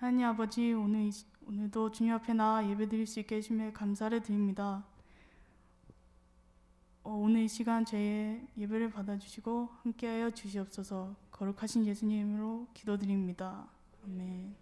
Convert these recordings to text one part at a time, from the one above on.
하나님 아버지, 오늘도 주님 앞에 나와 예배드릴 수 있게 해주며 감사를 드립니다. 오늘 이 시간 제 예배를 받아주시고 함께하여 주시옵소서. 거룩하신 예수님으로 기도드립니다. 아멘.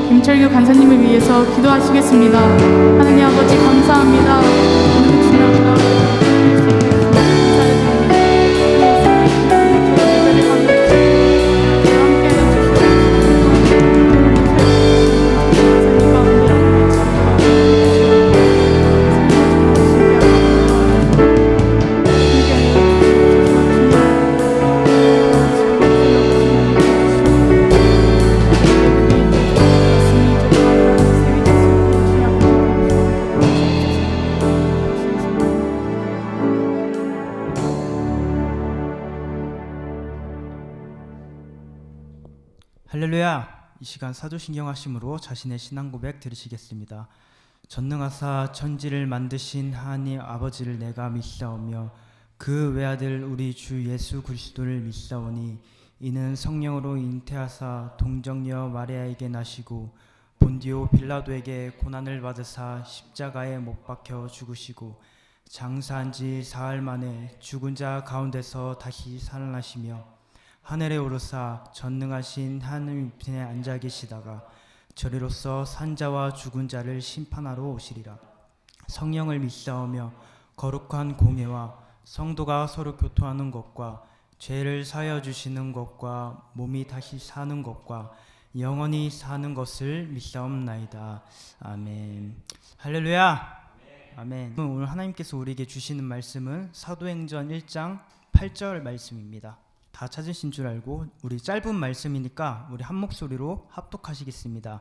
김철규 간사님을 위해서 기도하시겠습니다. 하나님 아버지 감사합니다. 오늘 주님 앞에 할렐루야! 이 시간 사도신경 하심으로 자신의 신앙 고백 들으시겠습니다. 전능하사 천지를 만드신 하나님 아버지를 내가 믿사오며 그 외아들 우리 주 예수 그리스도를 믿사오니 이는 성령으로 잉태하사 동정녀 마리아에게 나시고 본디오 빌라도에게 고난을 받으사 십자가에 못 박혀 죽으시고 장사한 지 사흘 만에 죽은 자 가운데서 다시 살아나시며 하늘에 오르사 전능하신 하늘 우편에 앉아 계시다가 저리로서 산자와 죽은 자를 심판하러 오시리라. 성령을 믿사오며 거룩한 공예와 성도가 서로 교통하는 것과 죄를 사하여 주시는 것과 몸이 다시 사는 것과 영원히 사는 것을 믿사옵나이다. 아멘. 할렐루야. 아멘. 오늘 하나님께서 우리에게 주시는 말씀은 사도행전 1장 8절 말씀입니다. 다 찾으신 줄 알고 우리 짧은 말씀이니까 우리 한 목소리로 합독하시겠습니다.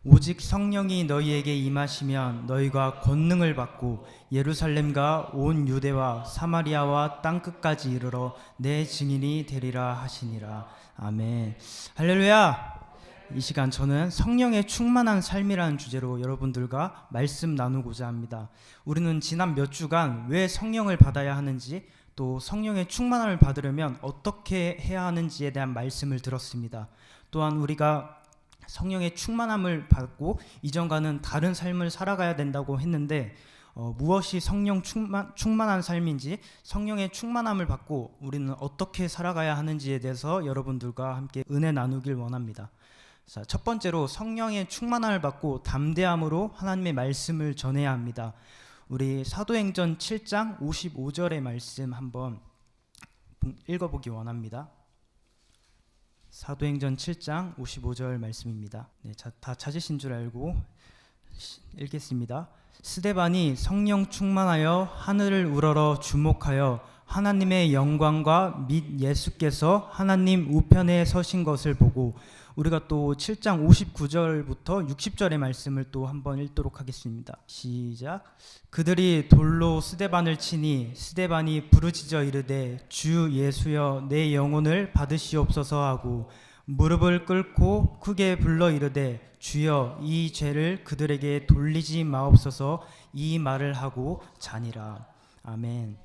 오직 성령이 너희에게 임하시면 너희가 권능을 받고 예루살렘과 온 유대와 사마리아와 땅끝까지 이르러 내 증인이 되리라 하시니라. 아멘. 할렐루야. 이 시간 저는 성령의 충만한 삶이라는 주제로 여러분들과 말씀 나누고자 합니다. 우리는 지난 몇 주간 왜 성령을 받아야 하는지, 또 성령의 충만함을 받으려면 어떻게 해야 하는지에 대한 말씀을 들었습니다. 또한 우리가 성령의 충만함을 받고 이전과는 다른 삶을 살아가야 된다고 했는데 무엇이 성령 충만한 삶인지, 성령의 충만함을 받고 우리는 어떻게 살아가야 하는지에 대해서 여러분들과 함께 은혜 나누길 원합니다. 자, 첫 번째로 성령의 충만함을 받고 담대함으로 하나님의 말씀을 전해야 합니다. 우리 사도행전 7장 55절의 말씀 한번 읽어보기 원합니다. 사도행전 7장 55절 말씀입니다. 네, 다 찾으신 줄 알고 읽겠습니다. 스데반이 성령 충만하여 하늘을 우러러 주목하여 하나님의 영광과 및 예수께서 하나님 우편에 서신 것을 보고, 우리가 또 7장 59절부터 60절의 말씀을 또 한번 읽도록 하겠습니다. 시작. 그들이 돌로 스데반을 치니 스데반이 부르짖어 이르되 주 예수여 내 영혼을 받으시옵소서 하고 무릎을 꿇고 크게 불러 이르되 주여 이 죄를 그들에게 돌리지 마옵소서 이 말을 하고 자니라. 아멘.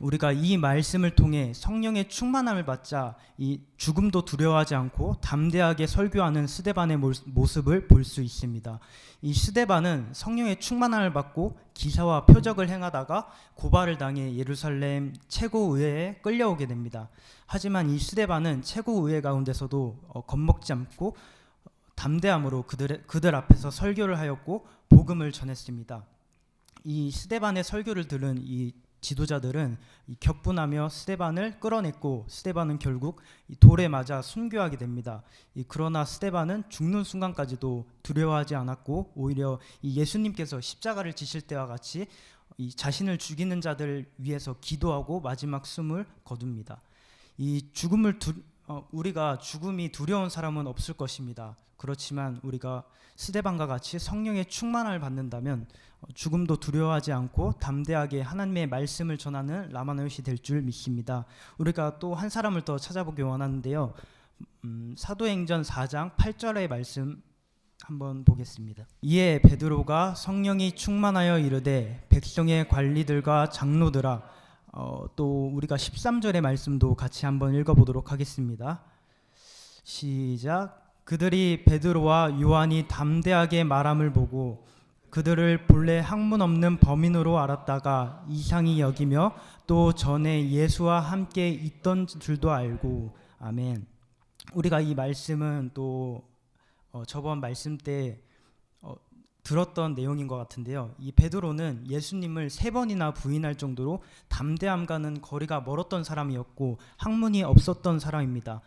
우리가 이 말씀을 통해 성령의 충만함을 받자 이 죽음도 두려워하지 않고 담대하게 설교하는 스데반의 모습을 볼 수 있습니다. 이 스데반은 성령의 충만함을 받고 기사와 표적을 행하다가 고발을 당해 예루살렘 최고의회에 끌려오게 됩니다. 하지만 이 스데반은 최고의회 가운데서도 겁먹지 않고 담대함으로 그들 앞에서 설교를 하였고 복음을 전했습니다. 이 스데반의 설교를 들은 이 지도자들은 격분하며 스데반을 끌어냈고, 스데반은 결국 돌에 맞아 순교하게 됩니다. 그러나 스데반은 죽는 순간까지도 두려워하지 않았고 오히려 예수님께서 십자가를 지실 때와 같이 자신을 죽이는 자들 위해서 기도하고 마지막 숨을 거둡니다. 우리가 죽음이 두려운 사람은 없을 것입니다. 그렇지만 우리가 스데반과 같이 성령의 충만함을 받는다면 죽음도 두려워하지 않고 담대하게 하나님의 말씀을 전하는 라마나요시 될 줄 믿습니다. 우리가 또 한 사람을 더 찾아보기 원하는데요. 사도행전 4장 8절의 말씀 한번 보겠습니다. 이에 베드로가 성령이 충만하여 이르되 백성의 관리들과 장로들아, 또 우리가 13절의 말씀도 같이 한번 읽어보도록 하겠습니다. 시작. 그들이 베드로와 요한이 담대하게 말함을 보고 그들을 본래 학문 없는 범인으로 알았다가 이상히 여기며 또 전에 예수와 함께 있던 줄도 알고. 아멘. 우리가 이 말씀은 또 저번 말씀 때 들었던 내용인 것 같은데요. 이 베드로는 예수님을 3번이나 부인할 정도로 담대함과는 거리가 멀었던 사람이었고 학문이 없었던 사람입니다.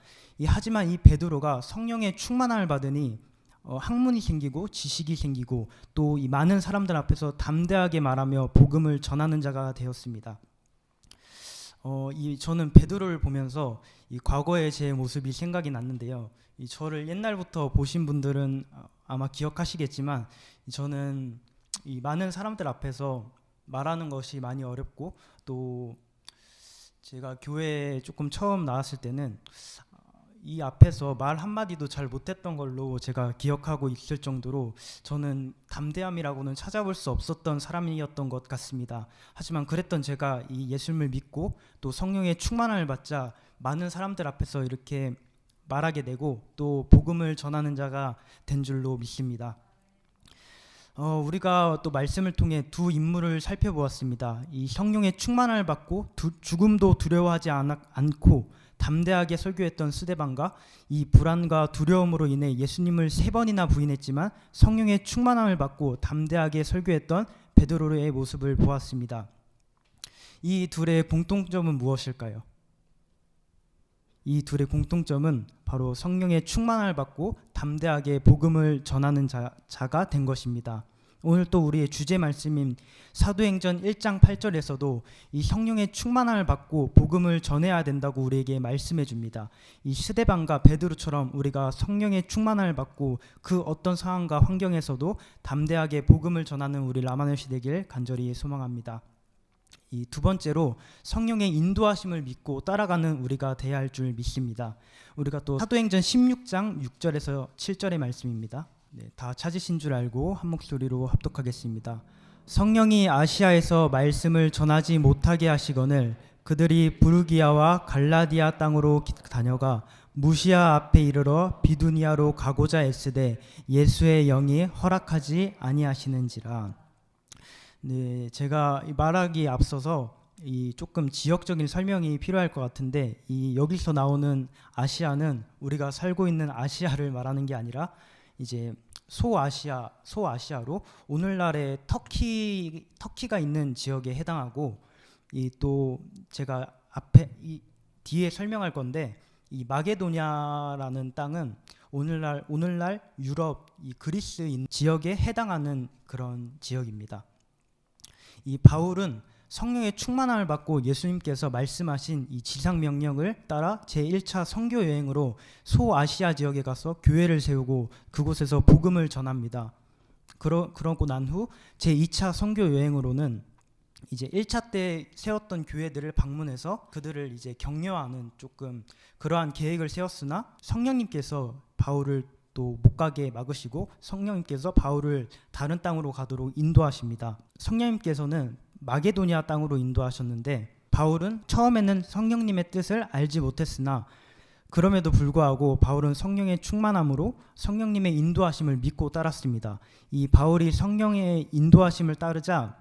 하지만 이 베드로가 성령의 충만함을 받으니 학문이 생기고 지식이 생기고 또 이 많은 사람들 앞에서 담대하게 말하며 복음을 전하는 자가 되었습니다. 저는 베드로를 보면서 이 과거의 제 모습이 생각이 났는데요. 저를 옛날부터 보신 분들은 아마 기억하시겠지만 저는 이 많은 사람들 앞에서 말하는 것이 많이 어렵고, 또 제가 교회에 조금 처음 나왔을 때는 이 앞에서 말 한마디도 잘 못했던 걸로 제가 기억하고 있을 정도로 저는 담대함이라고는 찾아볼 수 없었던 사람이었던 것 같습니다. 하지만 그랬던 제가 이 예수님을 믿고 또 성령의 충만함을 받자 많은 사람들 앞에서 이렇게 말하게 되고 또 복음을 전하는 자가 된 줄로 믿습니다. 우리가 또 말씀을 통해 두 인물을 살펴보았습니다. 이 성령의 충만함을 받고 죽음도 두려워하지 않고 담대하게 설교했던 스데반과 이 불안과 두려움으로 인해 예수님을 3번이나 부인했지만 성령의 충만함을 받고 담대하게 설교했던 베드로의 모습을 보았습니다. 이 둘의 공통점은 무엇일까요? 이 둘의 공통점은 바로 성령의 충만함을 받고 담대하게 복음을 전하는 자가 된 것입니다. 오늘 또 우리의 주제 말씀인 사도행전 1장 8절에서도 이 성령의 충만함을 받고 복음을 전해야 된다고 우리에게 말씀해 줍니다. 이 스데반과 베드로처럼 우리가 성령의 충만함을 받고 그 어떤 상황과 환경에서도 담대하게 복음을 전하는 우리 라마넷이 되길 간절히 소망합니다. 이 두 번째로 성령의 인도하심을 믿고 따라가는 우리가 되어야 할 줄 믿습니다. 우리가 또 사도행전 16장 6절에서 7절의 말씀입니다. 다 찾으신 줄 알고 한 목소리로 합독하겠습니다. 성령이 아시아에서 말씀을 전하지 못하게 하시거늘 그들이 부르기아와 갈라디아 땅으로 다녀가 무시아 앞에 이르러 비두니아로 가고자 애쓰되 예수의 영이 허락하지 아니하시는지라. 네, 제가 말하기 앞서서 이 조금 지역적인 설명이 필요할 것 같은데 이 여기서 나오는 아시아는 우리가 살고 있는 아시아를 말하는 게 아니라 이제 소아시아로 오늘날의 터키가 있는 지역에 해당하고 이 또 제가 앞에 이 뒤에 설명할 건데 이 마게도냐라는 땅은 오늘날 유럽 이 그리스 지역에 해당하는 그런 지역입니다. 이 바울은 성령의 충만함을 받고 예수님께서 말씀하신 이 지상 명령을 따라 제1차 선교 여행으로 소아시아 지역에 가서 교회를 세우고 그곳에서 복음을 전합니다. 그러고 난 후 제2차 선교 여행으로는 이제 1차 때 세웠던 교회들을 방문해서 그들을 이제 격려하는 조금 그러한 계획을 세웠으나 성령님께서 바울을 또 못 가게 막으시고 성령님께서 바울을 다른 땅으로 가도록 인도하십니다. 성령님께서는 마게도니아 땅으로 인도하셨는데 바울은 처음에는 성령님의 뜻을 알지 못했으나 그럼에도 불구하고 바울은 성령의 충만함으로 성령님의 인도하심을 믿고 따랐습니다. 이 바울이 성령의 인도하심을 따르자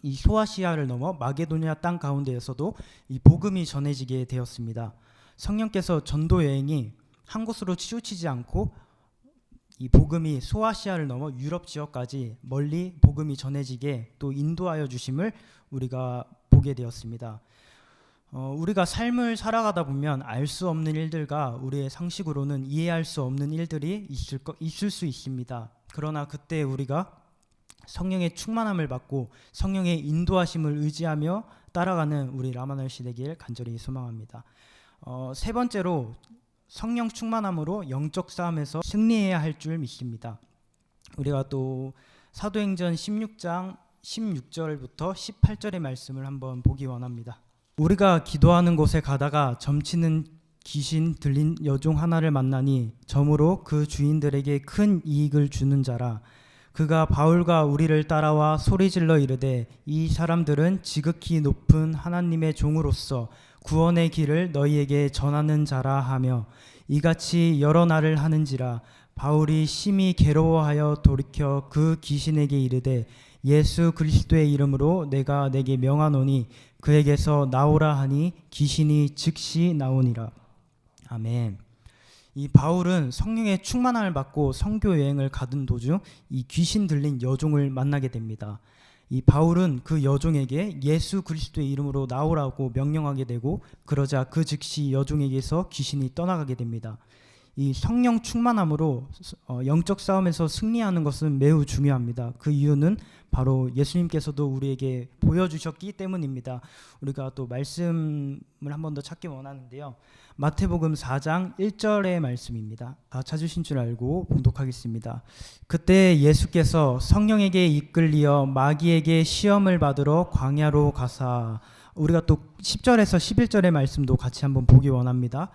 이 소아시아를 넘어 마게도니아 땅 가운데에서도 이 복음이 전해지게 되었습니다. 성령께서 전도 여행이 한 곳으로 치우치지 않고 이 복음이 소아시아를 넘어 유럽 지역까지 멀리 복음이 전해지게 또 인도하여 주심을 우리가 보게 되었습니다. 우리가 삶을 살아가다 보면 알 수 없는 일들과 우리의 상식으로는 이해할 수 없는 일들이 있을 수 있습니다. 그러나 그때 우리가 성령의 충만함을 받고 성령의 인도하심을 의지하며 따라가는 우리 라마넷이 되길 간절히 소망합니다. 세 번째로 성령 충만함으로 영적 싸움에서 승리해야 할 줄 믿습니다. 우리가 또 사도행전 16장 16절부터 18절의 말씀을 한번 보기 원합니다. 우리가 기도하는 곳에 가다가 점치는 귀신 들린 여종 하나를 만나니 점으로 그 주인들에게 큰 이익을 주는 자라. 그가 바울과 우리를 따라와 소리질러 이르되 이 사람들은 지극히 높은 하나님의 종으로서 구원의 길을 너희에게 전하는 자라 하며 이같이 여러 날을 하는지라. 바울이 심히 괴로워하여 돌이켜 그 귀신에게 이르되 예수 그리스도의 이름으로 내가 내게 명하노니 그에게서 나오라 하니 귀신이 즉시 나오니라. 아멘. 이 바울은 성령의 충만함을 받고 선교 여행을 가던 도중 이 귀신 들린 여종을 만나게 됩니다. 이 바울은 그 여종에게 예수 그리스도의 이름으로 나오라고 명령하게 되고 그러자 그 즉시 여종에게서 귀신이 떠나가게 됩니다. 이 성령 충만함으로 영적 싸움에서 승리하는 것은 매우 중요합니다. 그 이유는 바로 예수님께서도 우리에게 보여주셨기 때문입니다. 우리가 또 말씀을 한 번 더 찾기 원하는데요. 마태복음 4장 1절의 말씀입니다. 다 찾으신 줄 알고 봉독하겠습니다. 그때 예수께서 성령에게 이끌리어 마귀에게 시험을 받으러 광야로 가사. 우리가 또 10절에서 11절의 말씀도 같이 한번 보기 원합니다.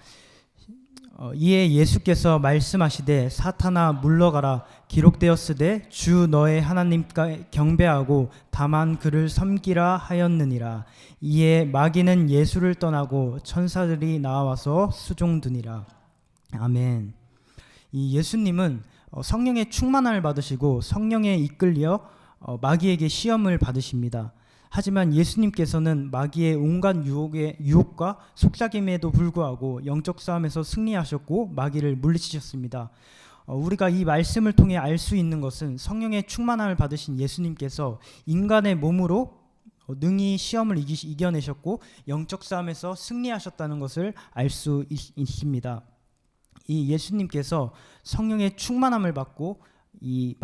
이에 예수께서 말씀하시되 사탄아 물러가라 기록되었으되 주 너의 하나님께 경배하고 다만 그를 섬기라 하였느니라. 이에 마귀는 예수를 떠나고 천사들이 나와서 수종드니라. 아멘. 이 예수님은 성령의 충만함을 받으시고 성령에 이끌려 마귀에게 시험을 받으십니다. 하지만 예수님께서는 마귀의 온갖 유혹과 속삭임에도 불구하고 영적 싸움에서 승리하셨고 마귀를 물리치셨습니다. 우리가 이 말씀을 통해 알 수 있는 것은 성령의 충만함을 받으신 예수님께서 인간의 몸으로 능히 시험을 이겨내셨고 영적 싸움에서 승리하셨다는 것을 알 수 있습니다. 이 예수님께서 성령의 충만함을 받고 이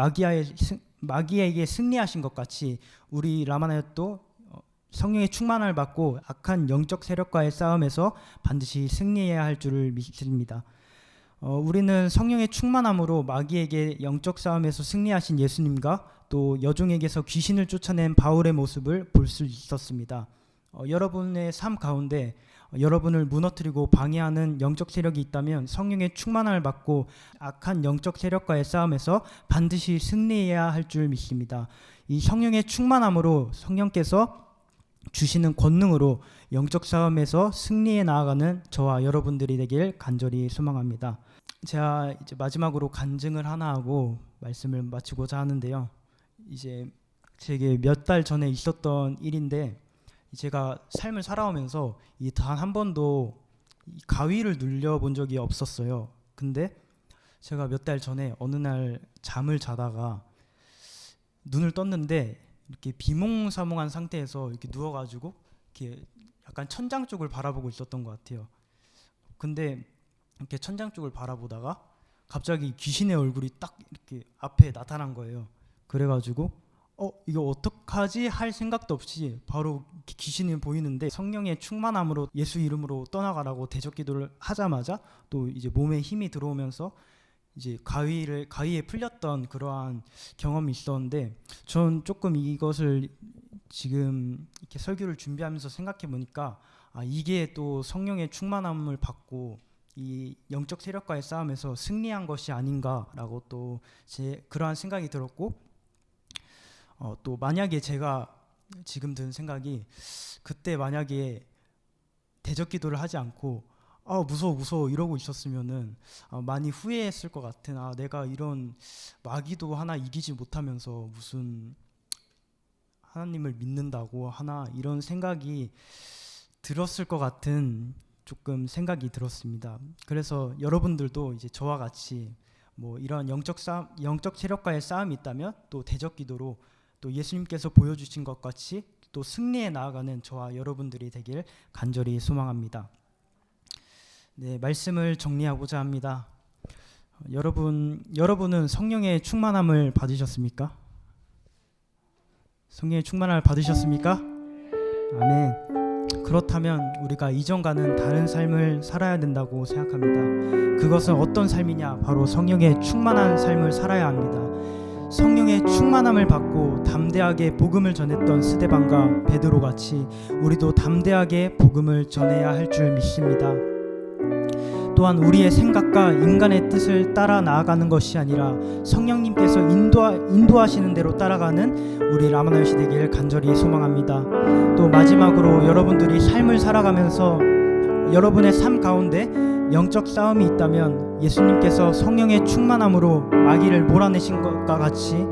마귀에게 승리하신 것 같이 우리 라마나요도 성령의 충만함을 받고 악한 영적 세력과의 싸움에서 반드시 승리해야 할 줄을 믿습니다. 우리는 성령의 충만함으로 마귀에게 영적 싸움에서 승리하신 예수님과 또 여종에게서 귀신을 쫓아낸 바울의 모습을 볼 수 있었습니다. 여러분의 삶 가운데 여러분을 무너뜨리고 방해하는 영적 세력이 있다면 성령의 충만함을 받고 악한 영적 세력과의 싸움에서 반드시 승리해야 할 줄 믿습니다. 이 성령의 충만함으로 성령께서 주시는 권능으로 영적 싸움에서 승리해 나아가는 저와 여러분들이 되길 간절히 소망합니다. 제가 이제 마지막으로 간증을 하나 하고 말씀을 마치고자 하는데요. 이제 제게 몇 달 전에 있었던 일인데 제가 삶을 살아오면서 단 한 번도 가위를 눌려본 적이 없었어요. 근데 제가 몇 달 전에 어느 날 잠을 자다가 눈을 떴는데 이렇게 비몽사몽한 상태에서 이렇게 누워가지고 이렇게 약간 천장 쪽을 바라보고 있었던 것 같아요. 근데 이렇게 천장 쪽을 바라보다가 갑자기 귀신의 얼굴이 딱 이렇게 앞에 나타난 거예요. 그래가지고 이거 어떡하지 할 생각도 없이 바로 귀신이 보이는데 성령의 충만함으로 예수 이름으로 떠나가라고 대적기도를 하자마자 또 이제 몸에 힘이 들어오면서 이제 가위에 풀렸던 그러한 경험이 있었는데 전 조금 이것을 지금 이렇게 설교를 준비하면서 생각해 보니까 이게 또 성령의 충만함을 받고 이 영적 세력과의 싸움에서 승리한 것이 아닌가라고 또 제 그러한 생각이 들었고 또 만약에 제가 지금 든 생각이 그때 만약에 대적기도를 하지 않고 무서워 이러고 있었으면은 많이 후회했을 것 같은 내가 이런 마귀도 하나 이기지 못하면서 무슨 하나님을 믿는다고 하나 이런 생각이 들었을 것 같은 조금 생각이 들었습니다. 그래서 여러분들도 이제 저와 같이 뭐 이런 영적 세력과의 싸움이 있다면 또 대적기도로 또 예수님께서 보여주신 것 같이 또 승리해 나아가는 저와 여러분들이 되길 간절히 소망합니다. 네, 말씀을 정리하고자 합니다. 여러분은 성령의 충만함을 받으셨습니까? 성령의 충만함을 받으셨습니까? 아멘. 그렇다면 우리가 이전과는 다른 삶을 살아야 된다고 생각합니다. 그것은 어떤 삶이냐? 바로 성령의 충만한 삶을 살아야 합니다. 성령의 충만함을 받고 담대하게 복음을 전했던 스데반과 베드로 같이 우리도 담대하게 복음을 전해야 할 줄 믿습니다. 또한 우리의 생각과 인간의 뜻을 따라 나아가는 것이 아니라 성령님께서 인도하시는 대로 따라가는 우리 라마나요시 되기를 간절히 소망합니다. 또 마지막으로 여러분들이 삶을 살아가면서 여러분의 삶 가운데 영적 싸움이 있다면 예수님께서 성령의 충만함으로 마귀를 몰아내신 것과 같이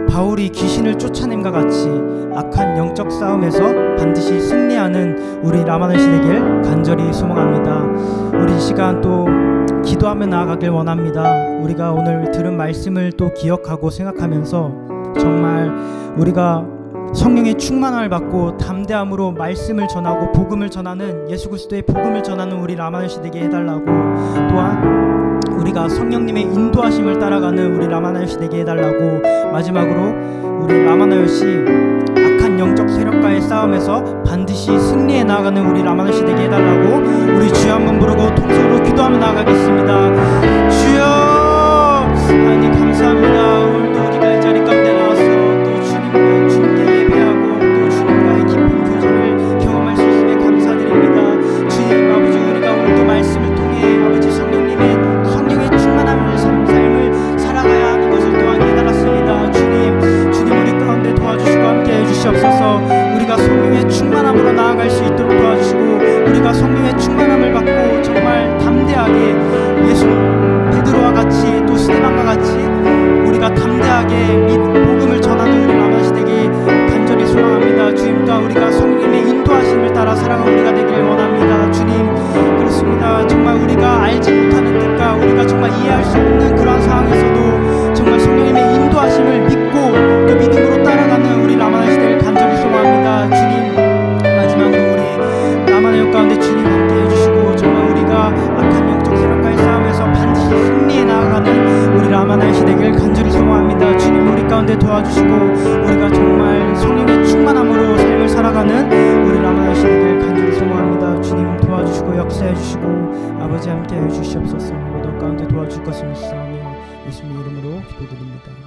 바울이 귀신을 쫓아냄과 같이 악한 영적 싸움에서 반드시 승리하는 우리 라마나요시 되길 간절히 소망합니다. 우리 이 시간 또 기도하며 나아가길 원합니다. 우리가 오늘 들은 말씀을 또 기억하고 생각하면서 정말 우리가 성령의 충만함을 받고 담대함으로 말씀을 전하고 복음을 전하는 예수 그리스도의 복음을 전하는 우리 라마나요시 되게 해달라고, 또한 우리가 성령님의 인도하심을 따라가는 우리 라마나요시 되게 해달라고, 마지막으로 우리 라마나요시 악한 영적 세력과의 싸움에서 반드시 승리해 나아가는 우리 라마나요시 되게 해달라고 우리 주여 한번 부르고 통성으로 기도하며 나아가겠습니다. 주여 하나님 감사합니다. 오늘도 우리가 이 자리 가운데 나와서 또 주님께 예배하고 또 주님과의 깊은 교제를 경험할 수 있음에 감사드립니다. 주님 아버지, 우리가 오늘도 말씀을 통해 아버지 성령님의 나아갈 수 있도록 도와주시고 우리가 성령의 충만함을 받고 정말 담대하게 예수 베드로와 같이 또 스데반과 같이 우리가 담대하게 복음을 전하는 우리 라마시되게 간절히 소망합니다. 주님 또한 우리가 성령님의 인도하심을 따라 살아가는 우리가 되길 원합니다. 주님 그렇습니다. 정말 우리가 알지 못하는 뜻과 우리가 정말 이해할 수 없는 그러한 상황에서도 정말 성령님의 인도하심을 믿고 또 믿음으로 따라가는 우리 라마나 시대를 간절히 소망합니다. 주님 마지막으로 우리 라마나 역 가운데 주님 함께 해주시고 정말 우리가 악한 영적 세력과의 싸움에서 반드시 승리해 나아가는 우리 라마나의 시대를 간절히 소망합니다. 주님 우리 가운데 도와주시고 우리가 정말 성령의 충만함으로 삶을 살아가는 우리 라마나의 시대를 간절히 소망합니다. 주님 도와주시고 역사해 주시고 아버지 함께 해주시옵소서. 모두 가운데 도와줄 것을 믿사오며 예수님 이름으로 기도드립니다.